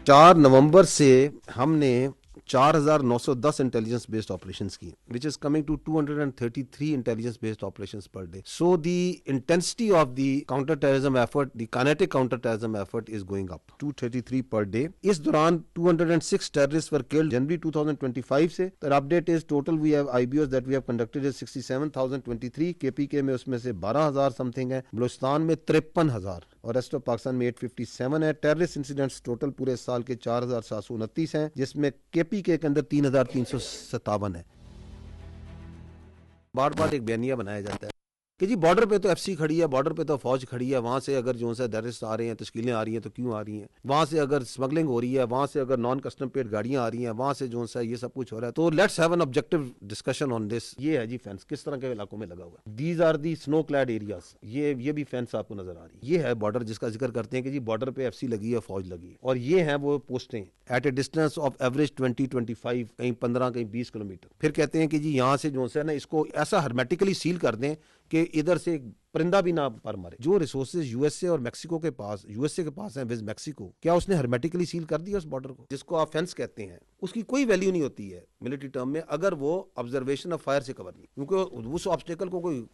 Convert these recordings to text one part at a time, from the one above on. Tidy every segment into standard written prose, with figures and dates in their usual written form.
4 नवंबर से हमने 4,910 intelligence based operations की, which is coming to 233 intelligence based operations per day. So the intensity of the counter terrorism effort, the kinetic counter terrorism effort is going up. 233 per day. इस दौरान 206 terrorist were killed January 2025 से. The update is total we have IBOs that we have conducted is 67,023. KPK में उसमें से 12,000 something है, बलूचिस्तान में 53,000 और rest of Pakistan में 857 है. टेररिस्ट इंसिडेंट्स टोटल पूरे साल के 4,729 हैं, जिसमें केपीके के अंदर 3,357 है. बार बार एक बयानिया बनाया जाता है कि जी बॉर्डर पे तो एफसी खड़ी है, बॉर्डर पे तो फौज खड़ी है, वहाँ से अगर जो है टेररिस्ट आ रहे हैं, तश्कीलें आ रही हैं तो क्यों आ रही हैं, वहाँ से अगर स्मगलिंग हो रही है, वहाँ से अगर नॉन कस्टम पेड गाड़ियाँ आ रही हैं, वहाँ से जो है ये सब कुछ हो रहा है. तो let's have an objective discussion on this. ये है जी फेंस किस तरह के इलाकों में लगा हुआ है. These are the snow clad areas. ये भी फेंस आपको नजर आ रही है. ये है बॉर्डर जिसका जिक्र करते हैं कि जी बॉर्डर पे एफसी लगी है, फौज लगी है, और ये है वो पोस्टें at a distance of average 20-25, कहीं 15, कहीं 20 किलोमीटर. फिर कहते हैं कि जी यहाँ से जो है ना इसको ऐसा हर्मेटिकली सील कर दें कि इधर से परिंदा भी ना पर मारे. जो रिसोर्सेज यूएसए और मैक्सिको के पास, यूएसए के पास हैं विद मैक्सिको, क्या उसने हर्मेटिकली सील कर दिया उस बॉर्डर को, जिसको आप फेंस कहते हैं? उसकी कोई वैल्यू नहीं होती है मिलिट्री टर्म में अगर वो ऑब्जर्वेशन ऑफ फायर से कवर नहीं, क्योंकि उस ऑब्स्टेकल को कोई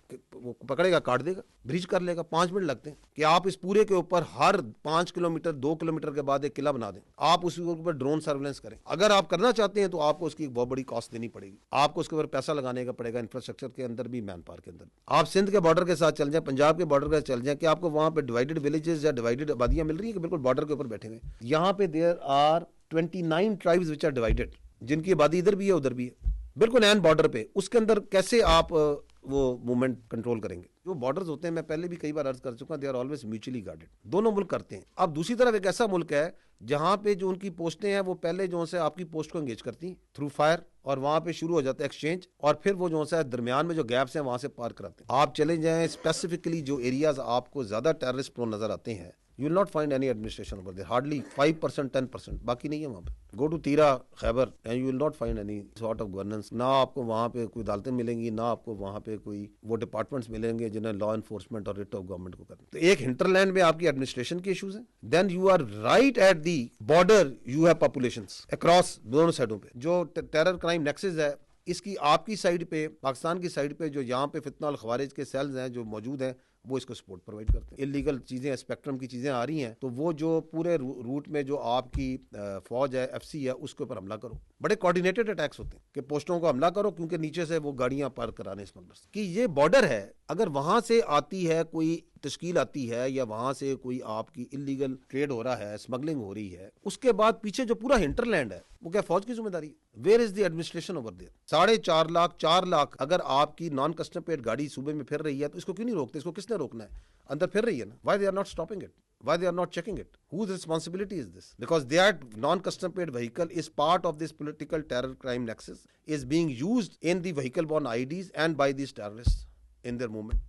पकड़ेगा, काट देगा, ब्रीच कर लेगा. 5 मिनट लगते हैं कि आप इस पूरे के ऊपर हर 5 किलोमीटर 2 किलोमीटर के बाद एक किला बना दें. आप उसके ऊपर ड्रोन सर्वेलेंस करें. अगर आप करना चाहते हैं तो आपको उसकी एक बहुत बड़ी कॉस्ट देनी पड़ेगी, आपको उसके ऊपर पैसा लगाने का पड़ेगा, इंफ्रास्ट्रक्चर के अंदर भी, मैन पावर के अंदर. आप सिंध के बॉर्डर के साथ चल जाए, पंजाब के बॉर्डर के चल जाए, कि आपको वहां पे डिवाइडेड विलेजेस या डिवाइडेड आबादियां मिल रही है कि बिल्कुल बॉर्डर के ऊपर बैठे हुए. यहाँ पे there are 29 tribes which are divided, जिनकी आबादी इधर भी है उधर भी है, बिल्कुल एन बॉर्डर पे. उसके अंदर कैसे आप वो मूवमेंट कंट्रोल करेंगे? जो बॉर्डर्स होते हैं, मैं पहले भी कई बार अर्ज कर चुका, they are always mutually guarded. दोनों मुल्क करते हैं. अब दूसरी तरफ एक ऐसा मुल्क है जहां पे जो उनकी पोस्टें हैं वो पहले जो है आपकी पोस्ट को एंगेज करती हैं थ्रू फायर, और वहां पे शुरू हो जाता है एक्सचेंज, और फिर वो जो है दरमियान में जो गैप्स हैं वहां से पार कराते हैं. आप चले जाएं स्पेसिफिकली जो एरियाज आपको ज्यादा टेररिस्ट प्रोन नजर आते हैं, you will not find any administration over there, hardly 5%, 10%, बाकी नहीं है वहाँ पे. go to तीरा, Khyber, and you will not find any sort of governance. ना आपको वहाँ पे कोई अदालतें मिलेंगी, ना आपको वहाँ पे कोई वो डिपार्टमेंट्स मिलेंगे जिन्हें लॉ एनफोर्समेंट और रिट ऑफ गवर्नमेंट को करना. तो एक हिंटरलैंड में आपकी एडमिनिस्ट्रेशन के इशूज हैं. Then you are right at the border, you have populations across दोनों साइडों पे. जो टेरर क्राइम नेक्सस है, इसकी आपकी साइड पे, पाकिस्तान की साइड पे जो यहाँ पे फितना अल खवारिज के सेल्स हैं जो मौजूद हैं, वो इसको सपोर्ट प्रोवाइड करते हैं. इलीगल चीजें, स्पेक्ट्रम की चीजें आ रही हैं, तो वो जो पूरे रूट में जो आपकी फौज है, एफसी है, उसके ऊपर हमला करो. बड़े कोऑर्डिनेटेड अटैक्स होते हैं कि पोस्टों को हमला करो, क्योंकि नीचे से वो गाड़ियां पार कराने स्मगलर्स की. ये बॉर्डर है, अगर वहां से आती है कोई तश्कील आती है, या वहां से कोई आपकी इलीगल ट्रेड हो रहा है, स्मगलिंग हो रही है, उसके बाद पीछे जो पूरा हिंटरलैंड है वो क्या फौज की जिम्मेदारी है? Where is the administration over there? 4.5 lakh 4 lakh अगर आपकी नॉन कस्टम पेड गाड़ी सूबे में फिर रही है, तो इसको क्यों नहीं रोकते? इसको किसने रोकना है? अंदर फिर रही है ना. Why they are not stopping it? Why they are not checking it? Whose responsibility is this? Because that non-custom paid vehicle is part of this political terror crime nexus, is being used in the vehicle-borne IDs and by these terrorists in their movement.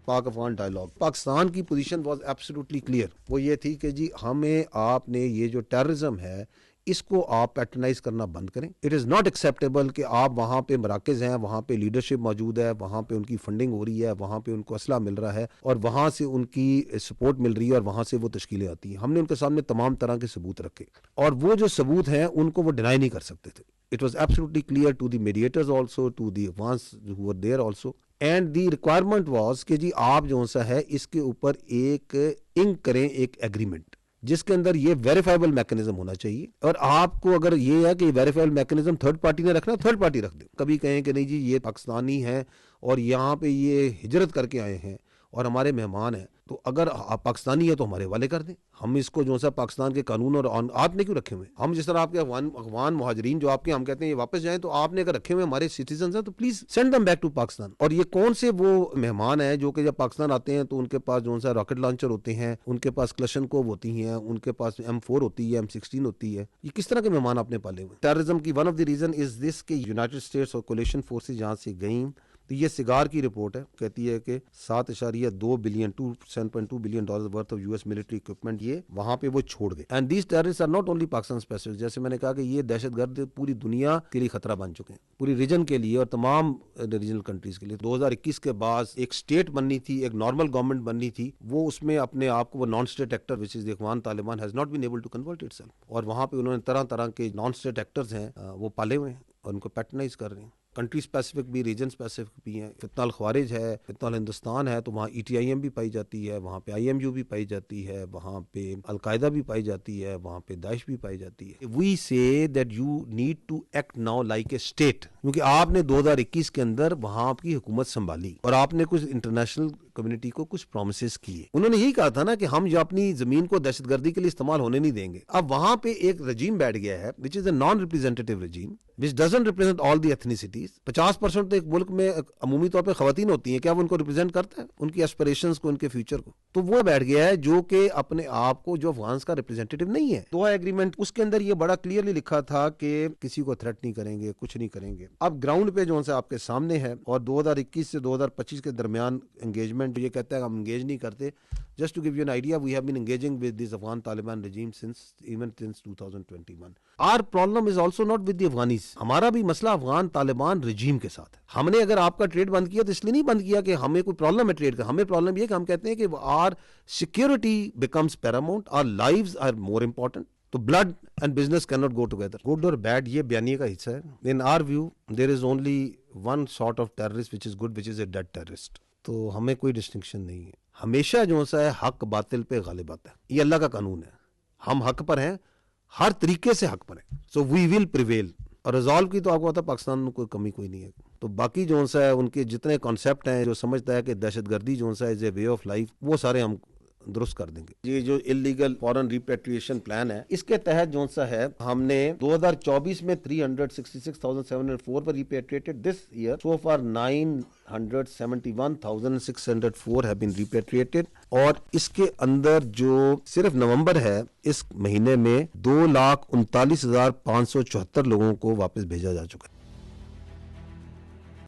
पाक Afghan dialogue, Pakistan की position was absolutely clear. वो ये थी कि जी हमें, आपने ये जो टेररिज्म है इसको आप पैटर्नाइज करना बंद करें. इट इज़ नॉट एक्सेप्टेबल कि आप वहाँ पे मराकज़ हैं, वहाँ पे लीडरशिप मौजूद है, वहाँ पे उनकी फंडिंग हो रही है, वहाँ पे उनको असला मिल रहा है, और वहाँ से उनकी सपोर्ट मिल रही है, और वहाँ से वो तश्कीलें आती हैं. हमने उनके सामने तमाम तरह के सबूत रखे, और वो जो सबूत हैं उनको वो डिनाई नहीं कर सकते थे. It was absolutely clear to the mediators also, to the ones who were there also, and the requirement was कि जी आप जो सा है इसके ऊपर एक इंक करें, एक एग्रीमेंट जिसके अंदर ये वेरीफाइबल मैकेनिज्म होना चाहिए. और आपको अगर ये है कि वेरीफाइबल मैकेनिज्म थर्ड पार्टी ने रखना, थर्ड पार्टी रख दे. कभी कहें कि नहीं जी ये पाकिस्तानी है और यहाँ पे ये हिजरत करके आए हैं और हमारे मेहमान हैं, तो अगर आप पाकिस्तानी है तो हमारे हवाले कर दें. हम इसको जो सा पाकिस्तान के कानून और आपने क्यों रखे हुए? हम जिस तरह आपके अफगान मुहाजिरीन जो आपके, हम कहते हैं ये वापस जाएं, तो आपने अगर रखे हुए हमारे सिटीजन हैं तो please send them back to Pakistan. और ये कौन से वो मेहमान हैं जो कि जब पाकिस्तान आते हैं तो उनके पास जो सा रॉकेट लॉन्चर होते हैं, उनके पास क्लशनकोव होती हैं, उनके पास M4 होती है, M16 होती है. ये किस तरह के मेहमान आपने पाले हुए? टेररिज्म की one of the reason is this कि यूनाइटेड स्टेट्स और कोलिशन फोर्सेज यहाँ से गई, तो ये सिगार की रिपोर्ट है, कहती है कि 7.2 billion $7.2 billion worth of US military equipment ये वहां पे वो छोड़ गए। And these terrorist are not only Pakistan specific, जैसे मैंने कहा कि ये दहशतगर्द पूरी दुनिया के लिए खतरा बन चुके हैं, पूरी रीजन के लिए और तमाम रीजनल कंट्रीज के लिए। 2021 के बाद एक स्टेट बननी थी, एक नॉर्मल गवर्नमेंट बननी थी, वो उसमें अपने आप को वो non state actor which is Afghan Taliban has not been able to convert itself, और वहां पे उन्होंने तरह तरह के नॉन स्टेट एक्टर्स हैं वो पाले हुए हैं और उनको पैटर्नाइज कर रहे हैं। कंट्री स्पेसिफिक भी, रीजन स्पेसिफिक भी हैं। फितनाल ख्वारिज है, फितनाल हिंदुस्तान है, तो वहाँ ETIM भी पाई जाती है, वहाँ पे IMU भी पाई जाती है, वहाँ पे अलकायदा भी पाई जाती है, वहाँ पे दाइश भी पाई जाती है। We say that you need to act now like a state, क्योंकि आपने 2021 के अंदर वहाँ की हुकूमत संभाली और आपने कुछ इंटरनेशनल कम्युनिटी को कुछ प्रोमिसेस किए। उन्होंने यही कहा था ना कि हम जो अपनी जमीन को दहशतगर्दी के लिए इस्तेमाल होने नहीं देंगे। अब वहां पे एक रजीम बैठ गया है which is a non representative regime which doesn't represent all the ethnicities. 50% तो एक मुल्क में अमूमी तौर पर खवातीन होती हैं, क्या वो उनको रिप्रेजेंट करता है, उनकी एस्पिरेशंस को, उनके फ्यूचर को? तो वो बैठ गया है जो कि अपने आप को जो अफगान का रिप्रेजेंटेटिव नहीं है। दोहा एग्रीमेंट, उसके अंदर ये बड़ा क्लियरली लिखा था कि किसी को थ्रेट नहीं करेंगे, कुछ नहीं करेंगे। अब ग्राउंड पे जो आपके सामने है, और 2021 से 2025 के दरमियान एंगेजमेंट ये कहता है हम एंगेज नहीं करते। Just to give you an idea, we have been engaging with this Afghan Taliban regime since 2021. Our problem is also not with the Afghanis. हमारा भी मसला अफगान तालिबान रजीम के साथ है। हमने अगर आपका ट्रेड बंद किया तो इसलिए नहीं बंद किया कि हमें कोई प्रॉब्लम है ट्रेड का। हमें प्रॉब्लम ये कि हम कहते हैं कि our security becomes paramount, our lives are more important. तो blood and business can not go together. Good और बैड ये बयानिए का हिस्सा है। In our view there is only one sort of terrorist which is good, which is a dead terrorist. तो हमें कोई डिस्टिंक्शन नहीं है। हमेशा जो सा है हक बातिल पे गालिब आता है, ये अल्लाह का कानून है। हम हक पर हैं, हर तरीके से हक पर हैं। So we will prevail. और रिजॉल्व की तो आपको पता है पाकिस्तान में कोई कमी कोई नहीं है। तो बाकी जो सा है उनके जितने कॉन्सेप्ट हैं, जो समझता है कि दहशतगर्दी जो सा is a way of life, वो सारे हम दुरुस्त कर देंगे। ये जो इलीगल फॉरेन रिपेट्रिएशन प्लान है, इसके तहत जो सा है हमने 2024 में 366,704 पर repatriated. This year so far 971,604 have been repatriated. और इसके अंदर जो सिर्फ नवंबर है, इस महीने में 2,39,574 लोगों को वापस भेजा जा चुका है।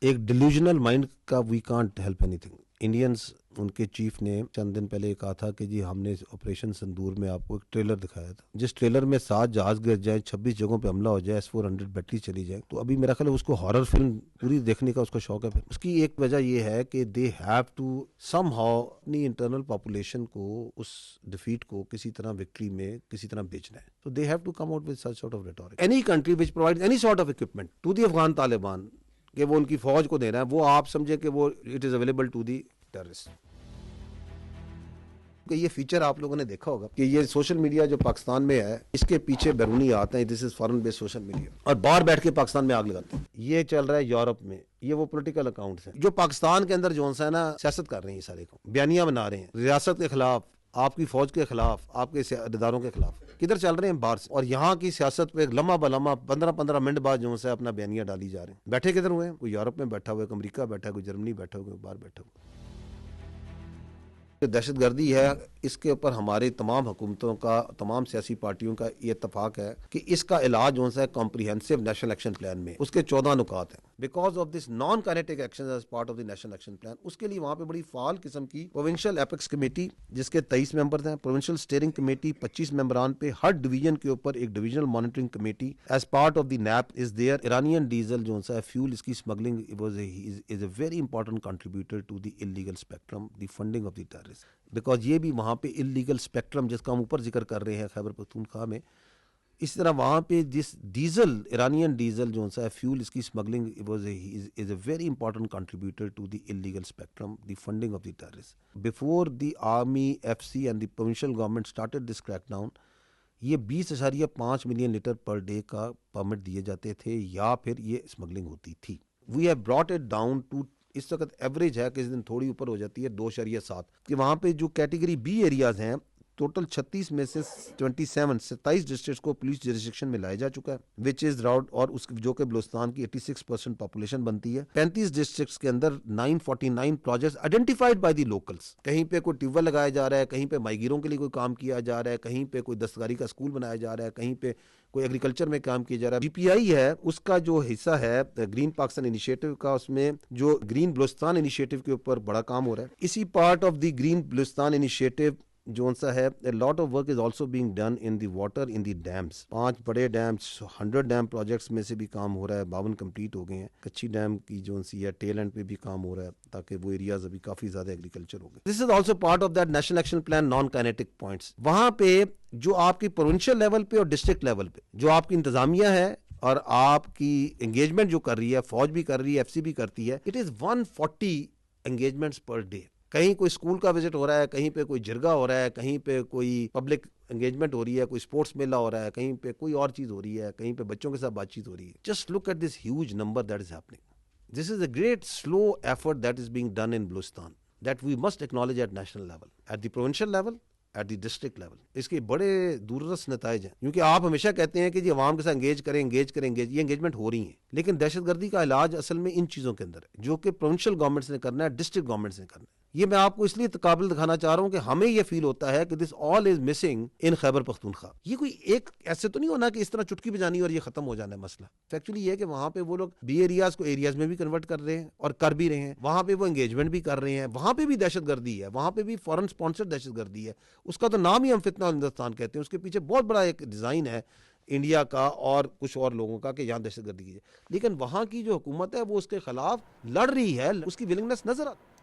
एक डिल्यूजनल माइंड का we can't help anything. Indians, उनके चीफ ने चंद दिन पहले कहा था कि जी हमने ऑपरेशन संदूर में आपको एक ट्रेलर दिखाया था, जिस ट्रेलर में 7 जहाज गिर जाए, 26 जगहों पे हमला हो जाए, S-400 बैटरी चली जाए। तो अभी मेरा ख्याल है उसको हॉरर फिल्म पूरी देखने का उसका शौक है। फिर उसकी एक वजह ये है कि दे हैव टू समहाउ अपनी इंटरनल पॉपुलेशन को, उस डिफीट को किसी तरह विक्ट्री में किसी तरह बेचना है। तो they have to come out with such sort of rhetoric. Any country which provides any sort of equipment to the Afghan Taliban, कि वो उनकी फौज को दे रहा है, वो आप समझे कि वो it is available to the terrorist. ये फीचर आप लोगों ने देखा होगा कि ये सोशल मीडिया जो पाकिस्तान में है, इसके पीछे बैरूनी आते हैं, this is foreign based social media, और बाहर बैठ के पाकिस्तान में आग लगाते हैं। ये चल रहा है यूरोप में, ये वो पॉलिटिकल अकाउंट्स हैं जो पाकिस्तान के अंदर जो है ना सियासत कर रहे हैं, सारे को बयानियां बना रहे हैं रियासत के खिलाफ, आपकी फौज के खिलाफ, आपके इदारों के खिलाफ। किधर चल रहे हैं? बाहर से। और यहाँ की सियासत पे लम्हा बलम्हा 15-15 मिनट बाद जो है अपना बयानियां डाली जा रहे हैं। बैठे किधर हुए हैं? कोई यूरोप में बैठा हुआ है, कोई अमेरिका बैठा है, कोई जर्मनी बैठा हुआ, कोई बाहर बैठा हुआ। दहशतगर्दी है, इसके ऊपर हमारे तमाम हुकूमतों का, तमाम सियासी पार्टियों का ये इत्तफाक है कि इसका इलाज जो है कॉम्प्रिहेंसिव नेशनल एक्शन प्लान में, उसके 14 नुकात हैं। Because of this non kinetic action as part of the national action plan, उसके लिए वहां पे बड़ी फाल किस्म की प्रोविंशियल एपेक्स कमेटी, जिसके 23 मेंबर हैं, प्रोविंशियल स्टीयरिंग कमेटी 25 मेंबरान पे, हर डिवीजन के ऊपर एक divisional monitoring committee as part of the NAP is there. Iranian diesel जो है फ्यूल, इसकी smuggling is a very important contributor to the illegal spectrum, the funding of the terrorist. Because ये भी वहाँ पे इलीगल स्पेक्ट्रम जिसका हम ऊपर जिक्र कर रहे हैं खैबर पख्तूनख्वा में, इस तरह वहाँ पे जिस डीजल, ईरानियन डीजल जो है फ्यूल, इसकी smuggling is a very important contributor to the illegal spectrum, the funding of the terrorist. Before the army, FC and the provincial government started this crackdown, ये 20.5 मिलियन लीटर पर डे का permit दिए जाते थे, या फिर ये smuggling होती थी। We have brought it down to, इस वक्त एवरेज है कि इस दिन थोड़ी ऊपर हो जाती है 2.7, कि वहाँ पे जो कैटेगरी B एरियाज हैं टोटल 36 में से 27 डिस्ट्रिक्ट्स को पुलिस जुरिसडिक्शन में लाया जा चुका है, विच इज राउंड, और उस जो कि बलूचिस्तान की 86% पॉपुलेशन बनती है। 35 डिस्ट्रिक्ट्स के अंदर 949 projects identified by the locals. कहीं पे कोई ट्यूबवेल लगाया जा रहा है, कहीं पे माइगिरों के लिए कोई काम किया जा रहा है, कहीं पे कोई दस्तकारी का स्कूल बनाया जा रहा है, कहीं पे कोई एग्रीकल्चर में काम किया जा रहा है। जीपीआई है, उसका जो हिस्सा है ग्रीन पाकिस्तान इनिशिएटिव का, उसमें जो ग्रीन बलूचिस्तान इनिशिएटिव के ऊपर बड़ा काम हो रहा है। इसी part of the green Balochistan initiative जो सा है, a lot of work is also being done in the water in the dams। 5 बड़े डैम्स, 100 डैम प्रोजेक्ट्स में से भी काम हो रहा है, 52 कंप्लीट हो गए हैं। कच्ची डैम की जो सी है टेल एंड पे भी काम हो रहा है, ताकि वो एरियाज अभी काफी ज्यादा एग्रीकल्चर हो गए। This is also part of that national action plan non kinetic points. वहां पे जो आपकी प्रोविंशियल लेवल पे और डिस्ट्रिक्ट लेवल पे जो आपकी इंतजामिया है और आपकी एंगेजमेंट जो कर रही है, फौज भी कर रही है, एफसी भी करती है, it is 140 engagements per day. कहीं कोई स्कूल का विजिट हो रहा है, कहीं पे कोई जिरगा हो रहा है, कहीं पे कोई पब्लिक एंगेजमेंट हो रही है, कोई स्पोर्ट्स मेला हो रहा है, कहीं पे कोई और चीज हो रही है, कहीं पे बच्चों के साथ बातचीत हो रही है। Just look at this huge number that is happening. This is a great slow effort that is being done in Balochistan that we must acknowledge at national level, at the provincial level, at the district level. इसके बड़े दूरदर्श नताइज हैं, क्योंकि आप हमेशा कहते हैं कि जी अवाम के साथ एंगेज करें, ये एंगेजमेंट हो रही है, लेकिन दहशतगर्दी का इलाज असल में इन चीज़ों के अंदर है, जो कि प्रोविंशियल गवर्नमेंट्स ने करना है, डिस्ट्रिक्ट गवर्नमेंट्स ने करना है। ये मैं आपको इसलिए काबिल दिखाना चाह रहा हूं कि हमें यह फील होता है कि this all is missing in Khyber Pakhtunkhwa. ये कोई एक ऐसे तो नहीं होना कि इस तरह चुटकी बजानी और ये खत्म हो जाना है मसला। एक्चुअली ये है कि वहां पे वो लोग बी एरियाज को एरियाज में भी कन्वर्ट कर रहे हैं और कर भी रहे हैं, वहां पे वो एंगेजमेंट भी कर रहे हैं, वहां पे भी दहशतगर्दी है, वहां पे भी फॉरेन स्पॉन्सर्ड दहशतगर्दी है। उसका तो नाम ही हम फितना हिंदुस्तान कहते हैं, उसके पीछे बहुत बड़ा एक डिजाइन है इंडिया का और कुछ और लोगों का कि यहाँ दहशतगर्दी की है। लेकिन वहां की जो हुकूमत है वो उसके खिलाफ लड़ रही है, उसकी विलिंगनेस नजर आती है।